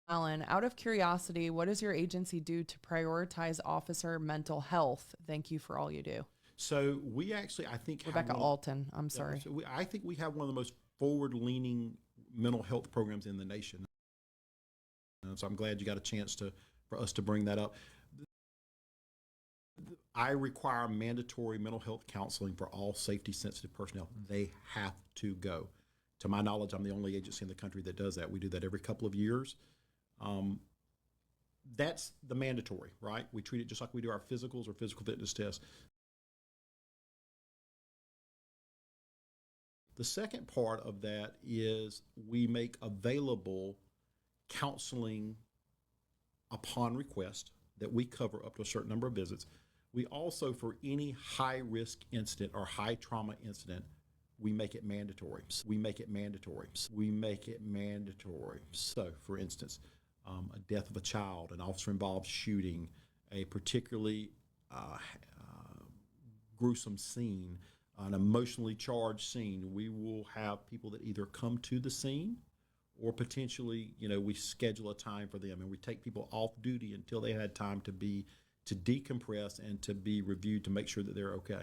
Alan, out of curiosity, what does your agency do to prioritize officer mental health? Thank you for all you do. So we actually, I think, Rebecca Alton, I'm sorry. So I think we have one of the most forward-leaning mental health programs in the nation. So I'm glad you got a chance for us to bring that up. I require mandatory mental health counseling for all safety-sensitive personnel. They have to go. To my knowledge, I'm the only agency in the country that does that. We do that every couple of years. That's the mandatory, right? We treat it just like we do our physicals or physical fitness tests. The second part of that is we make available counseling upon request that we cover up to a certain number of visits. We also, for any high risk incident or high trauma incident, we make it mandatory. We make it mandatory. We make it mandatory. So, for instance, a death of a child, an officer involved shooting, a particularly gruesome scene, an emotionally charged scene, we will have people that either come to the scene or potentially, we schedule a time for them, and we take people off duty until they had time to decompress and to be reviewed to make sure that they're okay.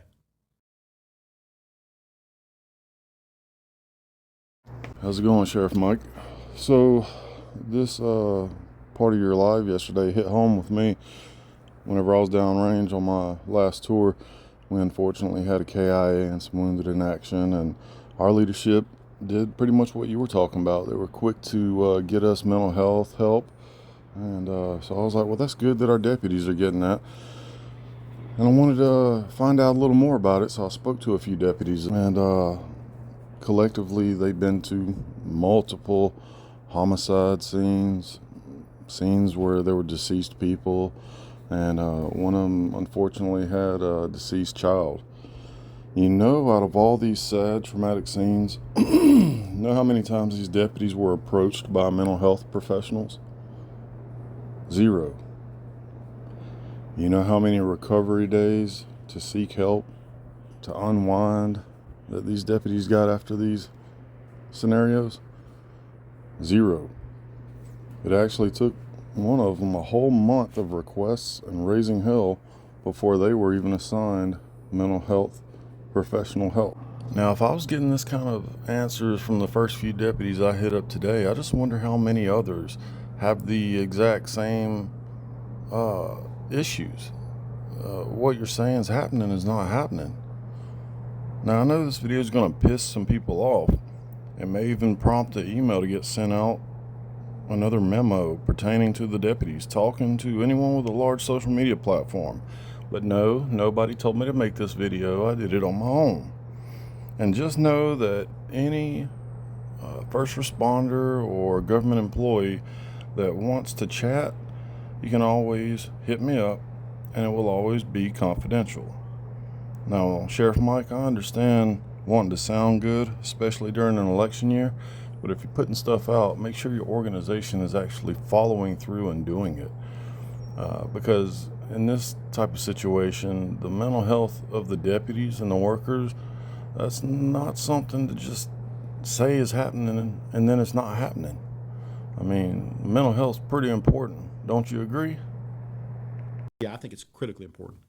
How's it going, Sheriff Mike? So this part of your live yesterday hit home with me. Whenever I was downrange on my last tour, we unfortunately had a KIA and some wounded in action, and our leadership did pretty much what you were talking about. They were quick to get us mental health help, and so I was like, well, that's good that our deputies are getting that. And I wanted to find out a little more about it, so I spoke to a few deputies, and collectively they've been to multiple homicide scenes where there were deceased people, and one of them unfortunately had a deceased child. Out of all these sad, traumatic scenes, know how many times these deputies were approached by mental health professionals? 0. You know how many recovery days to seek help, to unwind, that these deputies got after these scenarios? 0. It actually took one of them a whole month of requests and raising hell before they were even assigned mental health professional help. Now, if I was getting this kind of answers from the first few deputies I hit up today, I just wonder how many others have the exact same issues. What you're saying is happening is not happening. Now, I know this video is going to piss some people off. It may even prompt an email to get sent out, another memo pertaining to the deputies, talking to anyone with a large social media platform. But no, nobody told me to make this video. I did it on my own. And just know that any first responder or government employee that wants to chat, you can always hit me up, and it will always be confidential. Now, Sheriff Mike, I understand wanting to sound good, especially during an election year, but if you're putting stuff out, make sure your organization is actually following through and doing it. Because in this type of situation, the mental health of the deputies and the workers, that's not something to just say is happening and then it's not happening. I mean, mental health's pretty important. Don't you agree? Yeah, I think it's critically important.